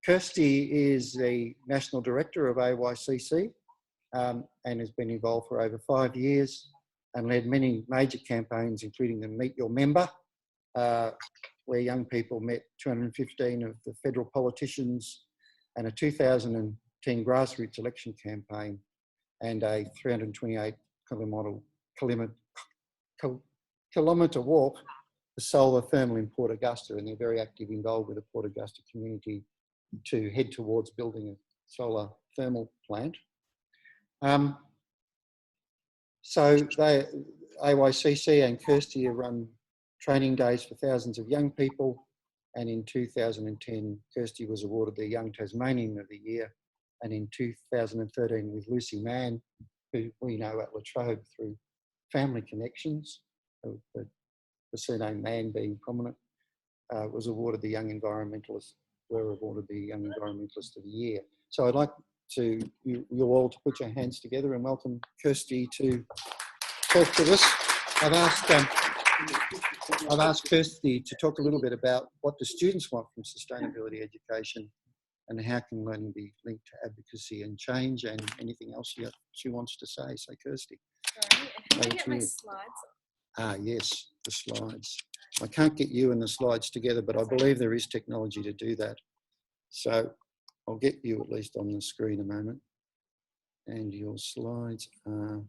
Kirsty is the National Director of AYCC and has been involved for over 5 years and led many major campaigns, including the Meet Your Member, where young people met 215 of the federal politicians, and a 2010 grassroots election campaign, and a 328 kilometre walk for solar thermal in Port Augusta, and they're very active, involved with the Port Augusta community to head towards building a solar thermal plant. So AYCC and Kirsty have run training days for thousands of young people, and in 2010 Kirsty was awarded the Young Tasmanian of the Year, and in 2013 with Lucy Mann, who we know at La Trobe through family connections, the surname Mann being prominent, was awarded the Young Environmentalist, were awarded the Young Environmentalist of the Year. So I'd like to you all to put your hands together and welcome Kirsty to talk to us. I've asked Kirsty to talk a little bit about what the students want from sustainability education and how can learning be linked to advocacy and change, and anything else she wants to say. So Kirsty. Sorry, how do I get my slides? Ah, yes, the slides. I can't get you and the slides together, but I believe there is technology to do that. So I'll get you at least on the screen a moment. And your slides are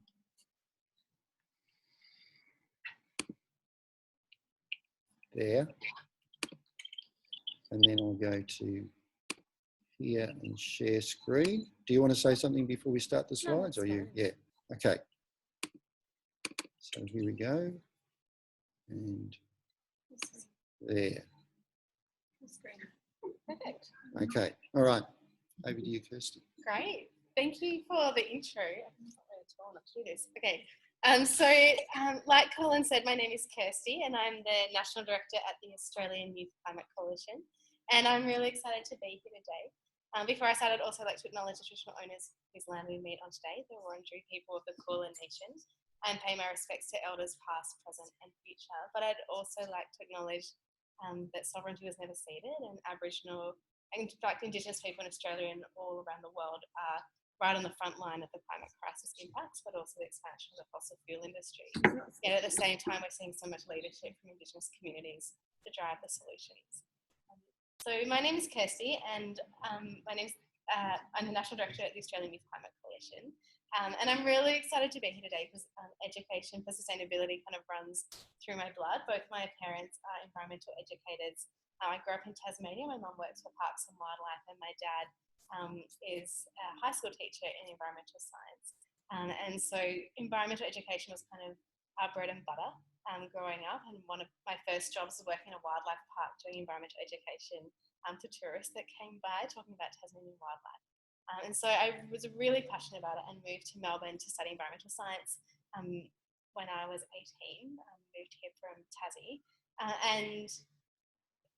there. And then I'll go to here and share screen. Do you want to say something before we start the slides? No, or you? Yeah. Okay. So here we go. And there. Perfect. Okay. All right. Over to you, Kirsty. Great. Thank you for the intro. I'm not really tall enough to do this. Okay. Like Colin said, my name is Kirsty and I'm the National Director at the Australian Youth Climate Coalition. And I'm really excited to be here today. Before I start, I'd also like to acknowledge the traditional owners whose land we meet on today, the Wurundjeri people of the Kulin Nation, and pay my respects to elders past, present and future. But I'd also like to acknowledge that sovereignty was never ceded, and Aboriginal, and in fact Indigenous people in Australia and all around the world are right on the front line of the climate crisis impacts, but also the expansion of the fossil fuel industry. Yet at the same time, we're seeing so much leadership from Indigenous communities to drive the solutions. So my name is Kirsty, and I'm the National Director at the Australian Youth Climate Coalition. And I'm really excited to be here today because education for sustainability kind of runs through my blood. Both my parents are environmental educators. I grew up in Tasmania. My mum works for Parks and Wildlife, and my dad is a high school teacher in environmental science. And so environmental education was kind of our bread and butter growing up. And one of my first jobs was working in a wildlife park doing environmental education to tourists that came by talking about Tasmanian wildlife. And so I was really passionate about it and moved to Melbourne to study environmental science when I was 18. Moved here from Tassie. And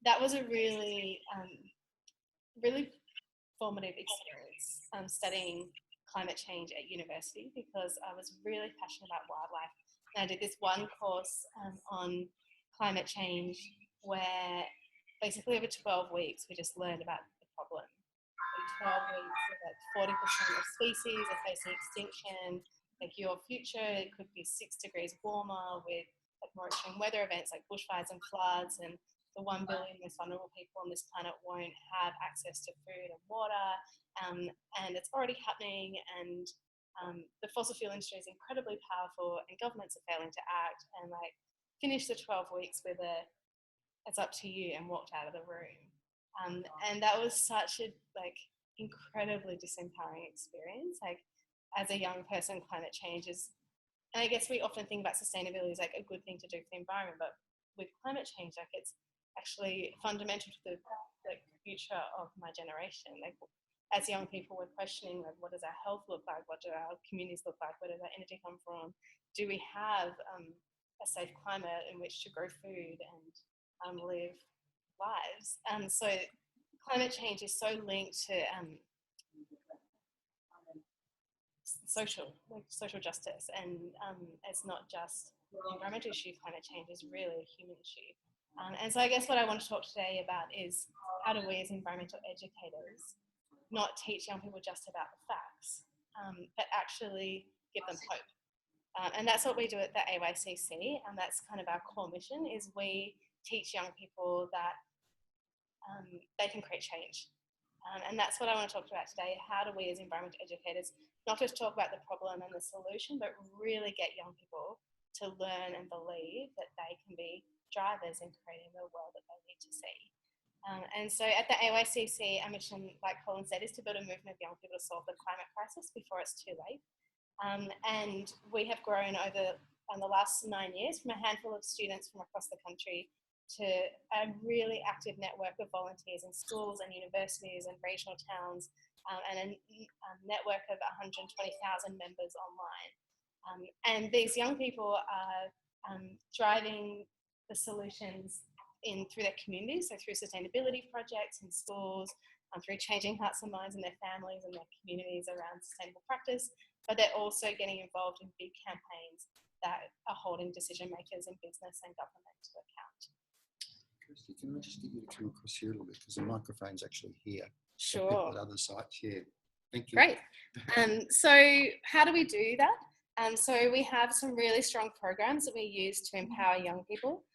that was a really, really formative experience studying climate change at university, because I was really passionate about wildlife. And I did this one course on climate change where basically over 12 weeks we just learned about the problem. In 12 weeks, about 40% of species are facing extinction. Like your future, it could be 6 degrees warmer with more extreme weather events like bushfires and floods, and the 1 billion most vulnerable people on this planet won't have access to food and water, and it's already happening, and the fossil fuel industry is incredibly powerful and governments are failing to act, and like finished the 12 weeks with it's up to you, and walked out of the room. And that was such a incredibly disempowering experience. Like as a young person, climate change is, and I guess we often think about sustainability as like a good thing to do for the environment, but with climate change, like it's actually fundamental to the future of my generation. Like as young people, we're questioning like, what does our health look like? What do our communities look like? Where does our energy come from? Do we have a safe climate in which to grow food and live lives? So climate change is so linked to social justice, and it's not just an environmental issue. Climate change is really a human issue. And so I guess what I want to talk today about is how do we as environmental educators not teach young people just about the facts, but actually give them hope. And that's what we do at the AYCC, and that's kind of our core mission, is we teach young people that they can create change. And that's what I want to talk about today. How do we as environmental educators not just talk about the problem and the solution, but really get young people to learn and believe that they can be drivers in creating the world that they need to see. And so at the AYCC, our mission, like Colin said, is to build a movement of young people to solve the climate crisis before it's too late. And we have grown over the last 9 years from a handful of students from across the country to a really active network of volunteers in schools and universities and regional towns, and a network of 120,000 members online. And these young people are driving the solutions through their communities, so through sustainability projects in schools, through changing hearts and minds in their families and their communities around sustainable practice, but they're also getting involved in big campaigns that are holding decision makers in business and government to account. Kirsty, can I just get you to come across here a little bit, because the microphone's actually here. Sure. At other sites here. Thank you. Great. So how do we do that? So we have some really strong programs that we use to empower young people.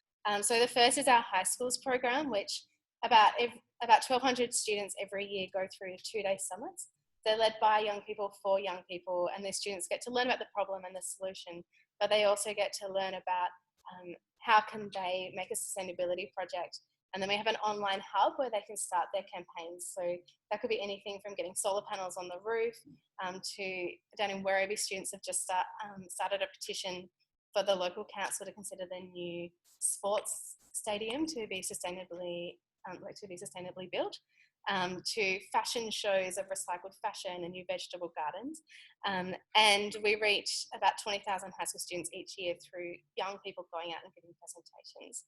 So the first is our high schools program, which about 1,200 students every year go through 2-day summits. They're led by young people for young people, and the students get to learn about the problem and the solution, but they also get to learn about how can they make a sustainability project. And then we have an online hub where they can start their campaigns. So that could be anything from getting solar panels on the roof to down in Werribee, students have just started a petition for the local council to consider their new sports stadium to be sustainably built, to fashion shows of recycled fashion and new vegetable gardens. And we reach about 20,000 high school students each year through young people going out and giving presentations.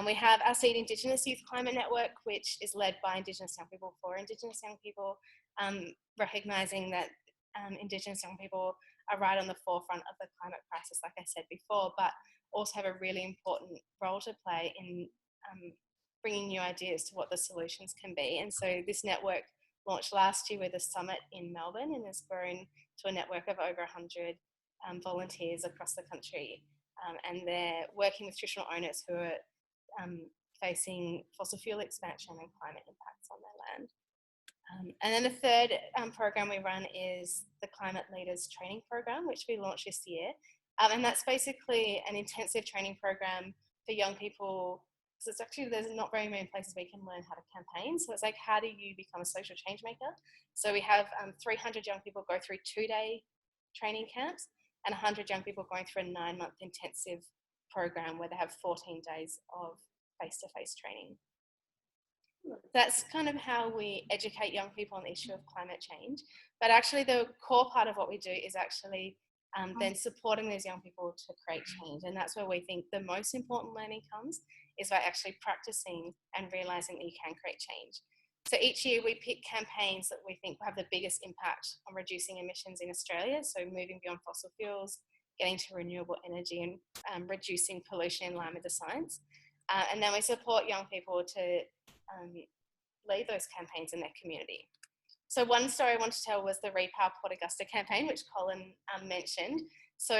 We have our Seed Indigenous Youth Climate Network, which is led by Indigenous young people for Indigenous young people, recognising that Indigenous young people are right on the forefront of the climate crisis, like I said before, but also have a really important role to play in bringing new ideas to what the solutions can be. And so this network launched last year with a summit in Melbourne and has grown to a network of over 100 volunteers across the country. And they're working with traditional owners who are facing fossil fuel expansion and climate impacts on their land. And then the third program we run is the Climate Leaders Training Program, which we launched this year. And that's basically an intensive training program for young people, because it's actually, there's not very many places we can learn how to campaign. So it's like, how do you become a social change maker? So we have 300 young people go through 2-day training camps and 100 young people going through a 9-month intensive program where they have 14 days of face-to-face training. That's kind of how we educate young people on the issue of climate change. But actually the core part of what we do is actually then supporting these young people to create change. And that's where we think the most important learning comes, is by actually practicing and realising that you can create change. So each year we pick campaigns that we think will have the biggest impact on reducing emissions in Australia. So moving beyond fossil fuels, getting to renewable energy and reducing pollution in line with the science. And then we support young people to lead those campaigns in their community. So one story I want to tell was the Repower Port Augusta campaign, which Colin mentioned. So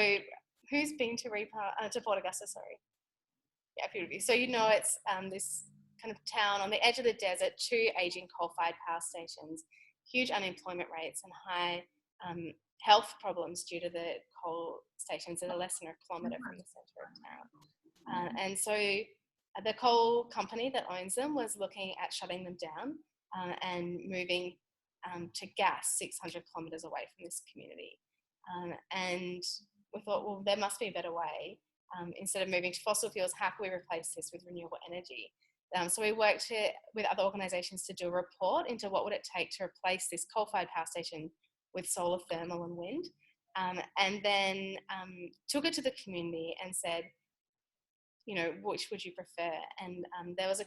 who's been to to Port Augusta, sorry? Yeah, a few of you. So you know it's this kind of town on the edge of the desert, 2 aging coal-fired power stations, huge unemployment rates and high health problems due to the coal stations that are less than a kilometre from the centre of town. And so the coal company that owns them was looking at shutting them down and moving to gas 600 kilometres away from this community. And we thought, well, there must be a better way. Instead of moving to fossil fuels, how can we replace this with renewable energy? So we worked with other organisations to do a report into what would it take to replace this coal-fired power station with solar, thermal and wind, and then took it to the community and said, you know, which would you prefer? And there was a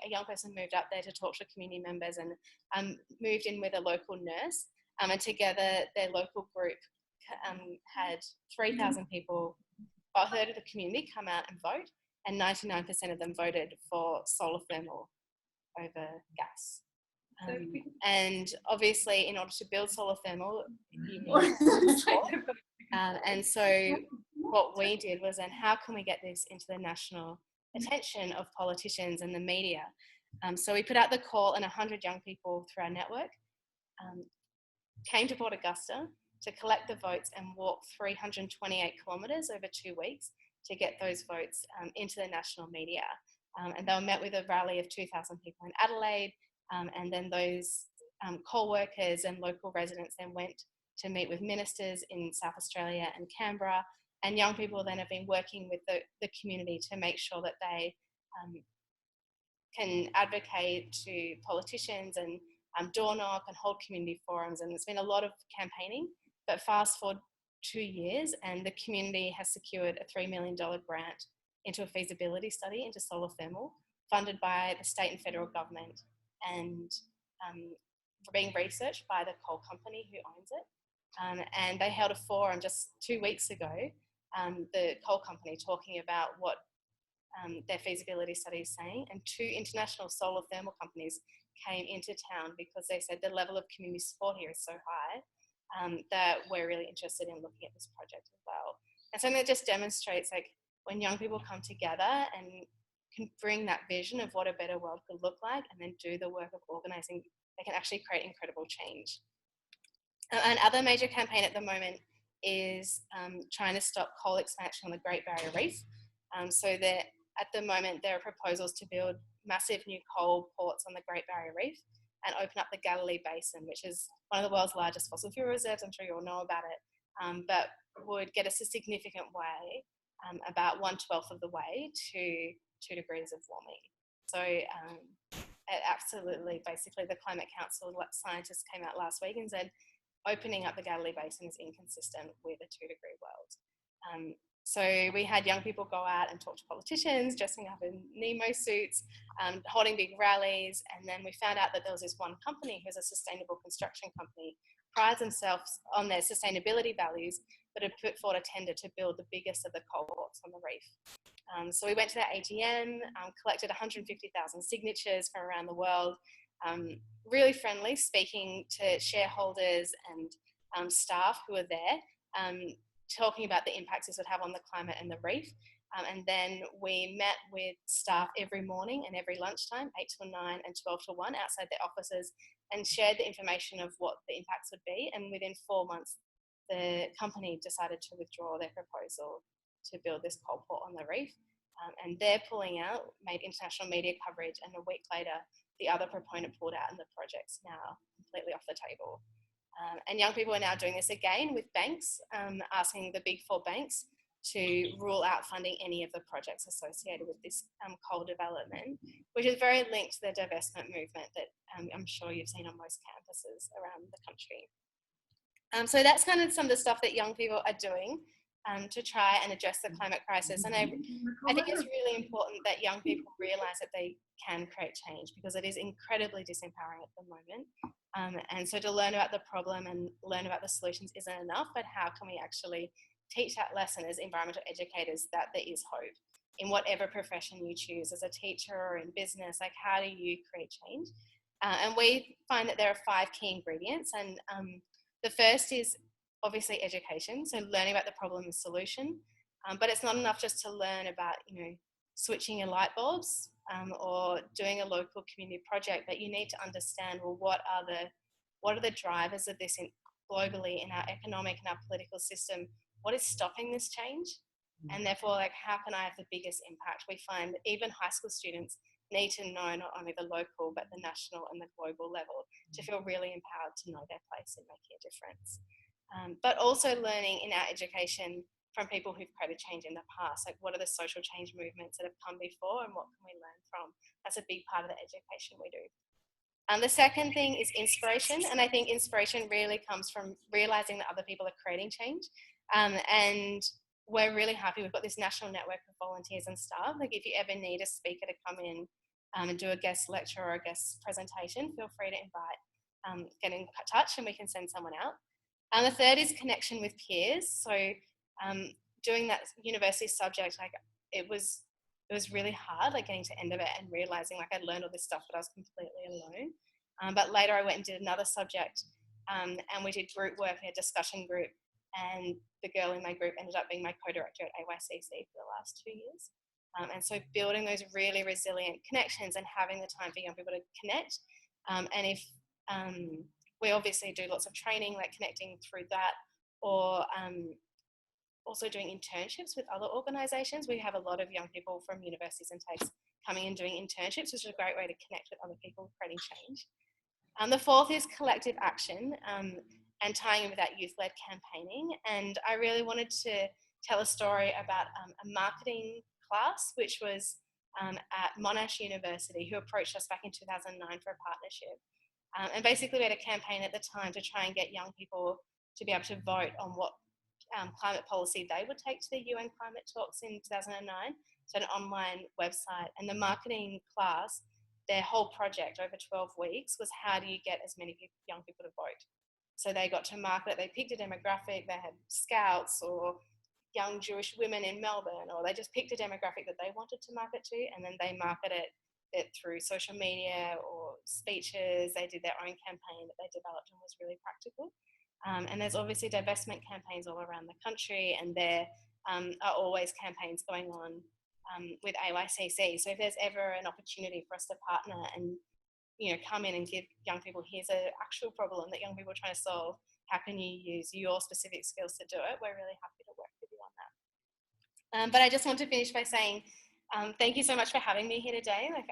young person moved up there to talk to community members and moved in with a local nurse, and together their local group had 3,000 people, a third of the community, come out and vote. and 99% of them voted for solar thermal over gas. And obviously, in order to build solar thermal, you need and so what we did was then, how can we get this into the national attention of politicians and the media? So we put out the call, and 100 young people through our network came to Port Augusta to collect the votes and walk 328 kilometres over 2 weeks to get those votes into the national media. And they were met with a rally of 2,000 people in Adelaide, and then those coal workers and local residents then went to meet with ministers in South Australia and Canberra, and young people then have been working with the community to make sure that they can advocate to politicians and door knock and hold community forums. And it's been a lot of campaigning, but fast forward 2 years and the community has secured a $3 million grant into a feasibility study into solar thermal, funded by the state and federal government, and being researched by the coal company who owns it. And they held a forum just 2 weeks ago, the coal company talking about what their feasibility study is saying, and 2 international solar thermal companies came into town because they said the level of community support here is so high that we're really interested in looking at this project as well. And something that just demonstrates, like, when young people come together and can bring that vision of what a better world could look like and then do the work of organising, they can actually create incredible change. Another major campaign at the moment is trying to stop coal expansion on the Great Barrier Reef. So that at the moment there are proposals to build massive new coal ports on the Great Barrier Reef and open up the Galilee Basin, which is one of the world's largest fossil fuel reserves. I'm sure you all know about it, but would get us a significant way, about 1/12 of the way to 2 degrees of warming. So it absolutely, basically the Climate Council scientists came out last week and said opening up the Galilee Basin is inconsistent with a 2-degree world. So we had young people go out and talk to politicians, dressing up in Nemo suits, holding big rallies, and then we found out that there was this one company who's a sustainable construction company, prides themselves on their sustainability values, but had put forward a tender to build the biggest of the coal ports on the reef. So we went to their AGM, collected 150,000 signatures from around the world, really friendly, speaking to shareholders and staff who were there, talking about the impacts this would have on the climate and the reef. And then we met with staff every morning and every lunchtime, 8 till 9 and 12 till 1, outside their offices, and shared the information of what the impacts would be. And within 4 months, the company decided to withdraw their proposal to build this coal port on the reef. And their pulling out made international media coverage, and a week later, the other proponent pulled out and the project's now completely off the table. And young people are now doing this again with banks, asking the big 4 banks to rule out funding any of the projects associated with this coal development, which is very linked to the divestment movement that I'm sure you've seen on most campuses around the country. So that's kind of some of the stuff that young people are doing to try and address the climate crisis. And I think it's really important that young people realise that they can create change, because it is incredibly disempowering at the moment. And so to learn about the problem and learn about the solutions isn't enough, but how can we actually teach that lesson as environmental educators, that there is hope in whatever profession you choose, as a teacher or in business? Like, how do you create change? And we find that there are 5 key ingredients, and the first is obviously education, so learning about the problem and solution. But it's not enough just to learn about, switching your light bulbs or doing a local community project, but you need to understand, well, what are the drivers of this globally in our economic and our political system? What is stopping this change? And therefore, like, how can I have the biggest impact? We find that even high school students need to know not only the local, but the national and the global level to feel really empowered to know their place in making a difference. But also learning in our education from people who've created change in the past, like, what are the social change movements that have come before and what can we learn from? That's a big part of the education we do. The second thing is inspiration, and I think inspiration really comes from realising that other people are creating change. And we're really happy we've got this national network of volunteers and staff. Like, if you ever need a speaker to come in and do a guest lecture or a guest presentation, feel free to invite, get in touch and we can send someone out. And the third is connection with peers. So doing that university subject, like, it was it was really hard, like getting to the end of it and realizing like I'd learned all this stuff, but I was completely alone. But later I went and did another subject, and we did group work in a discussion group, and the girl in my group ended up being my co-director at AYCC for the last 2 years. And so building those really resilient connections and having the time for young people to connect. And if we obviously do lots of training, like connecting through that, or also doing internships with other organisations. We have a lot of young people from universities and TAFEs coming and doing internships, which is a great way to connect with other people creating change. The fourth is collective action, and tying in with that youth-led campaigning. And I really wanted to tell a story about a marketing class, which was at Monash University, who approached us back in 2009 for a partnership. And basically we had a campaign at the time to try and get young people to be able to vote on what climate policy they would take to the UN climate talks in 2009. So an online website, and the marketing class, their whole project over 12 weeks was how do you get as many young people to vote. So they got to market it, they picked a demographic, they had scouts or young Jewish women in Melbourne, or they just picked a demographic that they wanted to market to, and then they marketed it through social media or speeches. They did their own campaign that they developed and was really practical. And there's obviously divestment campaigns all around the country, and there are always campaigns going on with AYCC. So if there's ever an opportunity for us to partner and come in and give young people, here's an actual problem that young people are trying to solve, how can you use your specific skills to do it, we're really happy to work with you on that. But I just want to finish by saying thank you so much for having me here today. Like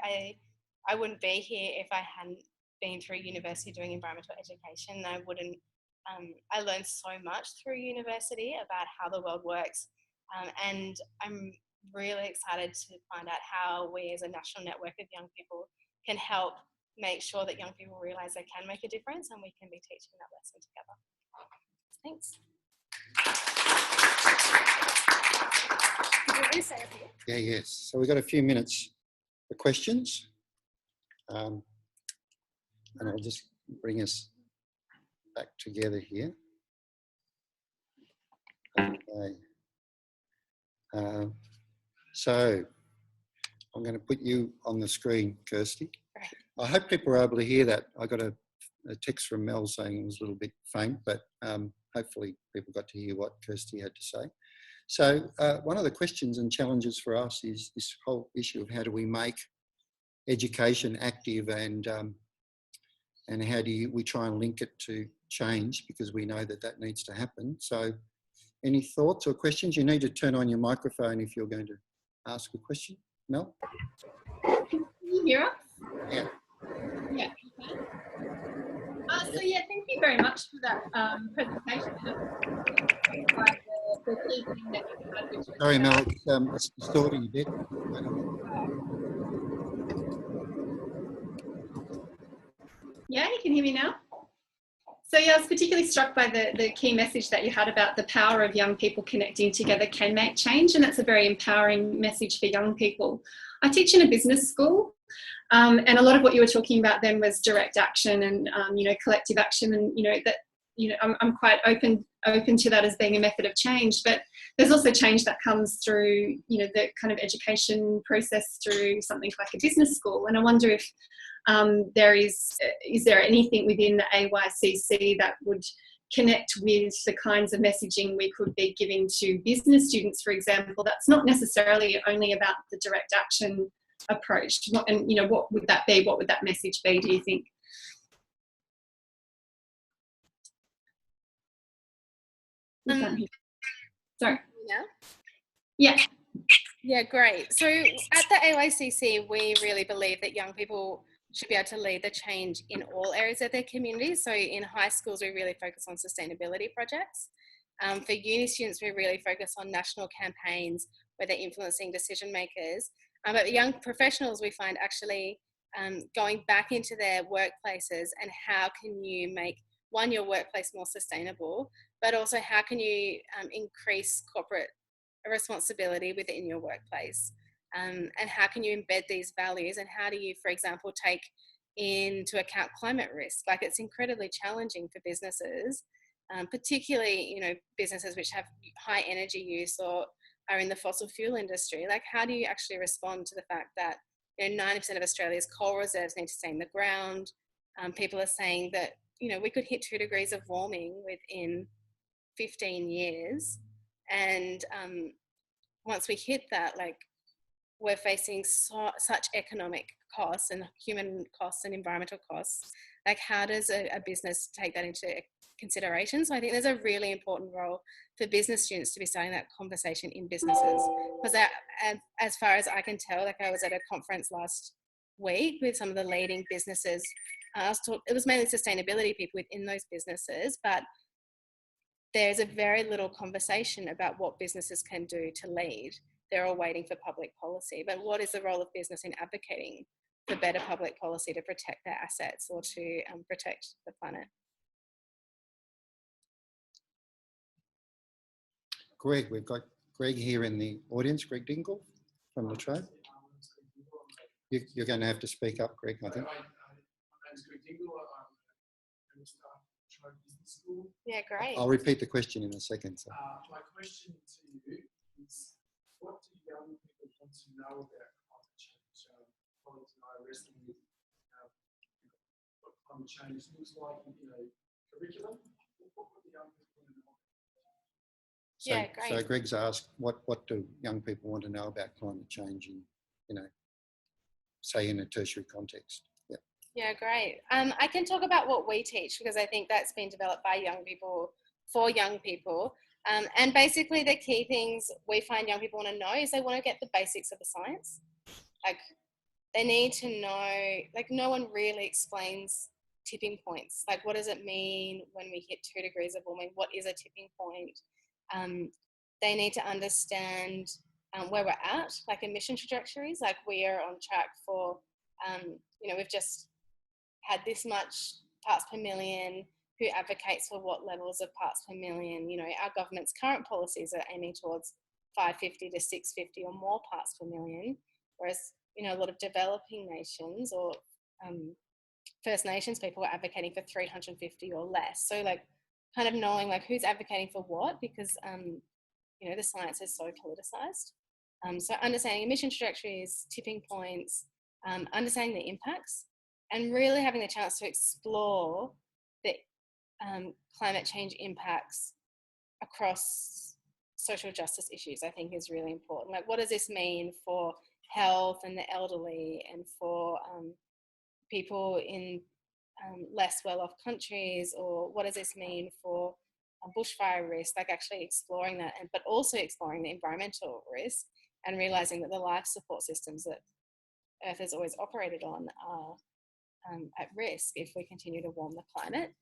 I wouldn't be here if I hadn't been through university doing environmental education. I learned so much through university about how the world works, and I'm really excited to find out how we as a national network of young people can help make sure that young people realise they can make a difference, and we can be teaching that lesson together. Thanks. Yeah, yes. So we've got a few minutes for questions. And I'll just bring us back together here. Okay. So I'm going to put you on the screen, Kirsty. I hope people are able to hear that. I got a text from Mel saying it was a little bit faint, but hopefully people got to hear what Kirsty had to say. So one of the questions and challenges for us is this whole issue of how do we make education active, and how do we try and link it to change, because we know that that needs to happen. So any thoughts or questions? You need to turn on your microphone if you're going to ask a question. Mel? Can you hear us? Yeah. Yeah. So yeah, thank you very much for that presentation. The key thing that you had, which was Sorry, Mel, it's distorting a bit. Yeah, you can hear me now? So yeah, I was particularly struck by the key message that you had about the power of young people connecting together can make change, and that's a very empowering message for young people. I teach in a business school, and a lot of what you were talking about then was direct action and collective action, and I'm quite open to that as being a method of change. But there's also change that comes through the kind of education process through something like a business school, and I wonder if is there anything within the AYCC that would connect with the kinds of messaging we could be giving to business students, for example, that's not necessarily only about the direct action approach? And what would that be? What would that message be, do you think? Sorry. Yeah. Yeah, great. So at the AYCC, we really believe that young people should be able to lead the change in all areas of their community. So in high schools, we really focus on sustainability projects. For uni students, we really focus on national campaigns where they're influencing decision makers. But young professionals, we find actually going back into their workplaces and how can you make, one, your workplace more sustainable, but also how can you increase corporate responsibility within your workplace, and how can you embed these values, and how do you, for example, take into account climate risk? Like, it's incredibly challenging for businesses, particularly businesses which have high energy use or are in the fossil fuel industry. Like, how do you actually respond to the fact that 90% of Australia's coal reserves need to stay in the ground? People are saying that we could hit 2 degrees of warming within 15 years, and once we hit that, like, we're facing such economic costs and human costs and environmental costs. Like, how does a business take that into consideration? So I think there's a really important role for business students to be starting that conversation in businesses, because as far as I can tell, like, I was at a conference last week with some of the leading businesses. It was mainly sustainability people within those businesses, but there's a very little conversation about what businesses can do to lead. They're all waiting for public policy, but what is the role of business in advocating for better public policy to protect their assets or to protect the planet? Greg, we've got Greg here in the audience, Greg Dingle from the trade. You're going to have to speak up, Greg, I think. My name is Greg Dingle. I'm a staff at Trade Business School. Yeah, great. I'll repeat the question in a second. So. My question to you is, what do young people want to know about climate change? Colleagues and I are wrestling with what climate change looks like in curriculum. What do young people want to know? Yeah, great. So Greg's asked, what do young people want to know about climate change in, say in a tertiary context? Yeah. Yeah, great. I can talk about what we teach, because I think that's been developed by young people for young people. And basically the key things we find young people want to know is they want to get the basics of the science. Like, they need to know, like, no one really explains tipping points. Like, what does it mean when we hit 2 degrees of warming? What is a tipping point? They need to understand where we're at, like emission trajectories. Like, we are on track for, we've just had this much parts per million. Who advocates for what levels of parts per million? Our government's current policies are aiming towards 550 to 650 or more parts per million, whereas a lot of developing nations or First Nations people are advocating for 350 or less. So, like, kind of knowing, like, who's advocating for what, because the science is so politicized. So understanding emission trajectories, tipping points, understanding the impacts, and really having the chance to explore the climate change impacts across social justice issues, I think, is really important. Like, what does this mean for health and the elderly, and for people in less well-off countries? Or what does this mean for bushfire risk? Like, actually exploring that, but also exploring the environmental risk, and realising that the life support systems that Earth has always operated on are at risk if we continue to warm the climate.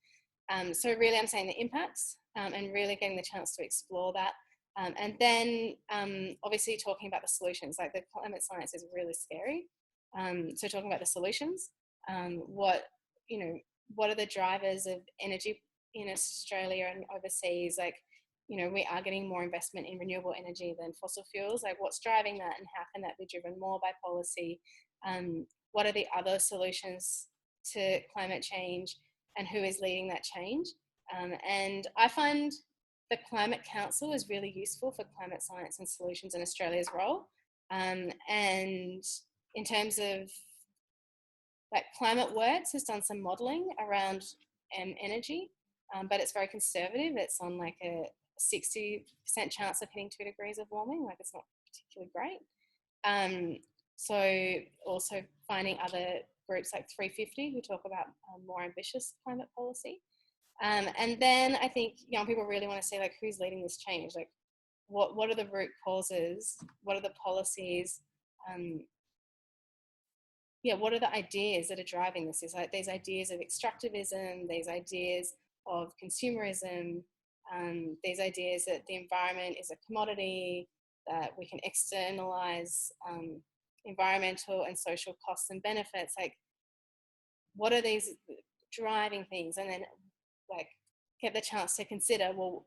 So really I'm saying the impacts, and really getting the chance to explore that. And then obviously talking about the solutions. Like, the climate science is really scary. So talking about the solutions, what are the drivers of energy in Australia and overseas? Like, we are getting more investment in renewable energy than fossil fuels. Like, what's driving that, and how can that be driven more by policy? What are the other solutions to climate change, and who is leading that change? And I find the Climate Council is really useful for climate science and solutions in Australia's role. And in terms of, like, Climate Works has done some modelling around energy, but it's very conservative. It's on like a 60% chance of hitting 2 degrees of warming. Like, it's not particularly great. So also finding other groups like 350 who talk about more ambitious climate policy. And then I think young people really want to see, like, who's leading this change? Like, what are the root causes? What are the policies? What are the ideas that are driving this? Is like these ideas of extractivism, these ideas of consumerism, these ideas that the environment is a commodity, that we can externalize environmental and social costs and benefits. Like, what are these driving things? And then, like, get the chance to consider, well,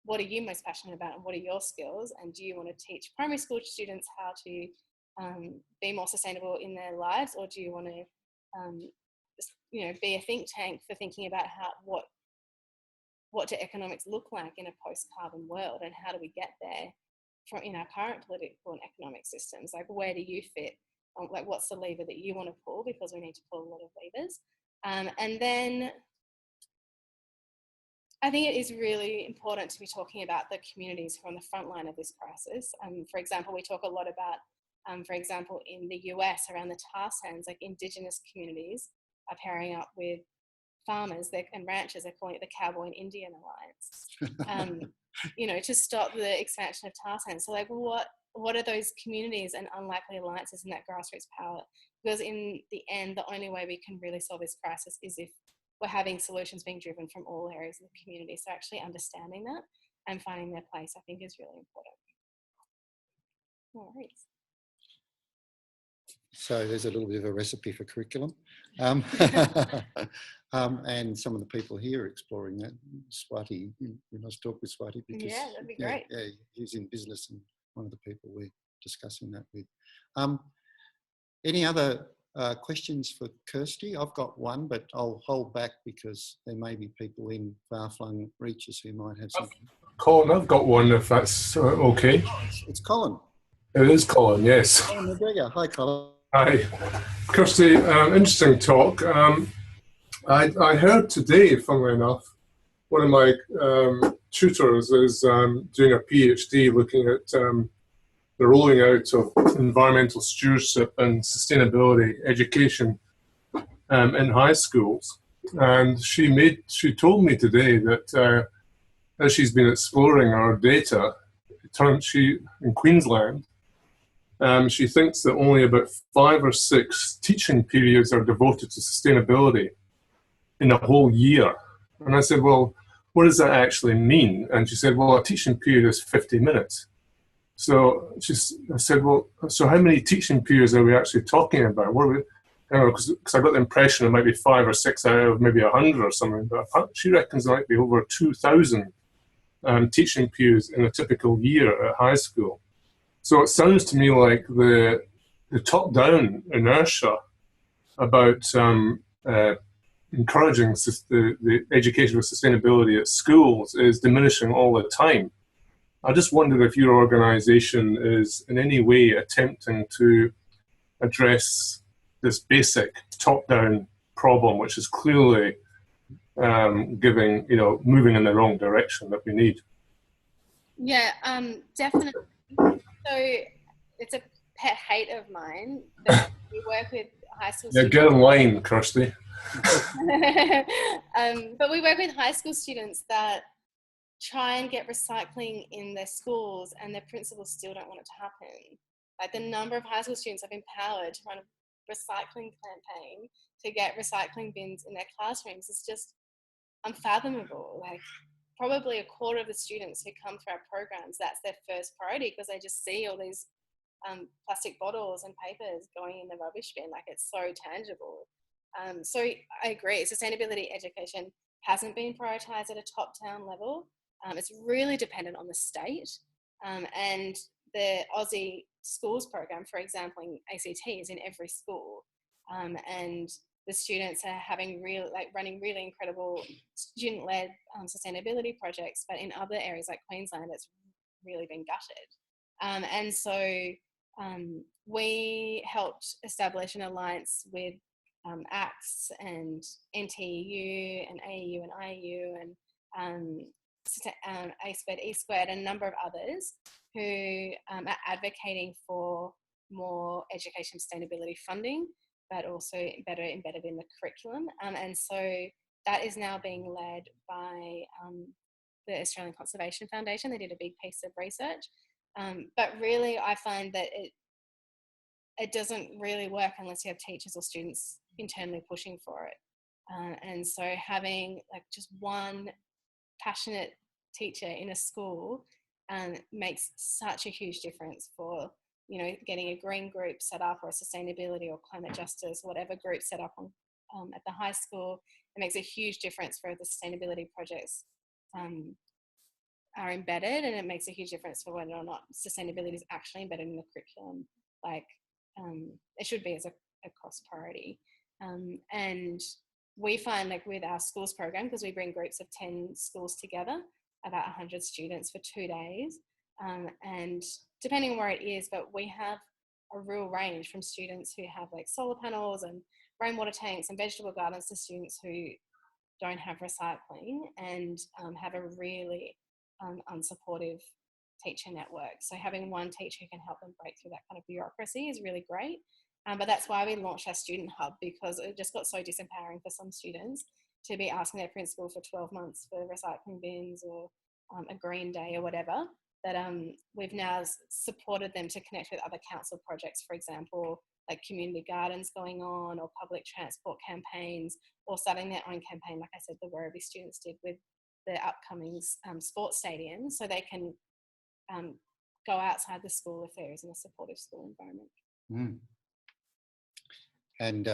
what are you most passionate about, and what are your skills? And do you want to teach primary school students how to be more sustainable in their lives, or do you want to be a think tank for thinking about what do economics look like in a post-carbon world, and how do we get there from in our current political and economic systems, like where do you fit? Like what's the lever that you want to pull, because we need to pull a lot of levers. And then I think it is really important to be talking about the communities who are on the front line of this crisis. For example, we talk a lot about, for example, in the US around the tar sands, like Indigenous communities are pairing up with farmers and ranchers. They're calling it the Cowboy and Indian Alliance, you know, to stop the expansion of tar sands. So like what are those communities and unlikely alliances in that grassroots power? Because in the end, the only way we can really solve this crisis is if we're having solutions being driven from all areas of the community. So actually understanding that and finding their place, I think, is really important. All right. So there's a little bit of a recipe for curriculum. And some of the people here are exploring that. Swati, you must talk with Swati because yeah, that'd be great. Yeah, he's in business and one of the people we're discussing that with. Any other questions for Kirsty? I've got one, but I'll hold back because there may be people in far-flung reaches who might have something. Colin, I've got one if that's okay. It's Colin. It is Colin, yes. Colin McGregor. Hi, Colin. Hi. Kirsty, interesting talk. I heard today, funnily enough, one of my tutors is doing a PhD looking at the rolling out of environmental stewardship and sustainability education in high schools. And she told me today that as she's been exploring our data, in Queensland, she thinks that only about 5 or 6 teaching periods are devoted to sustainability in a whole year. And I said, well, what does that actually mean? And she said, well, a teaching period is 50 minutes. So I said, well, so how many teaching periods are we actually talking about? What are we, because I got the impression it might be 5 or 6 out of maybe 100 or something, but she reckons there might be over 2,000 teaching periods in a typical year at high school. So it sounds to me like the top-down inertia about encouraging the education of sustainability at schools is diminishing all the time. I just wondered if your organisation is in any way attempting to address this basic top-down problem, which is clearly moving in the wrong direction that we need. Yeah, definitely. So it's a pet hate of mine that we work with high school students. Yeah, get in line, Kirsty. But we work with high school students that try and get recycling in their schools, and their principals still don't want it to happen. Like the number of high school students I've empowered to run a recycling campaign to get recycling bins in their classrooms is just unfathomable. Like probably a quarter of the students who come through our programs, that's their first priority because they just see all these plastic bottles and papers going in the rubbish bin. Like it's so tangible. So I agree, sustainability education hasn't been prioritised at a top-down level. It's really dependent on the state. And the Aussie schools program, for example, in ACT is in every school. And the students are having running really incredible student-led sustainability projects, but in other areas like Queensland, it's really been gutted. And so we helped establish an alliance with ACTS and NTU and AEU and IEU and A Squared, E Squared, and a number of others who are advocating for more education sustainability funding, but also better embedded in the curriculum. And so that is now being led by the Australian Conservation Foundation. They did a big piece of research. But really, I find that it doesn't really work unless you have teachers or students internally pushing for it. And so having like just one passionate teacher in a school makes such a huge difference for, getting a green group set up or a sustainability or climate justice, whatever group set up at the high school. It makes a huge difference for the sustainability projects are embedded, and it makes a huge difference for whether or not sustainability is actually embedded in the curriculum. Like it should be as a cross priority. And we find like with our schools program, because we bring groups of 10 schools together, about 100 students for 2 days, and depending on where it is, but we have a real range from students who have like solar panels and rainwater tanks and vegetable gardens to students who don't have recycling and have a really unsupportive teacher network. So having one teacher who can help them break through that kind of bureaucracy is really great. But that's why we launched our student hub, because it just got so disempowering for some students to be asking their principal for 12 months for recycling bins or a green day or whatever, that we've now supported them to connect with other council projects, for example, like community gardens going on, or public transport campaigns, or starting their own campaign, like I said, the Werribee students did with the upcoming sports stadium, so they can go outside the school if there isn't a supportive school environment. And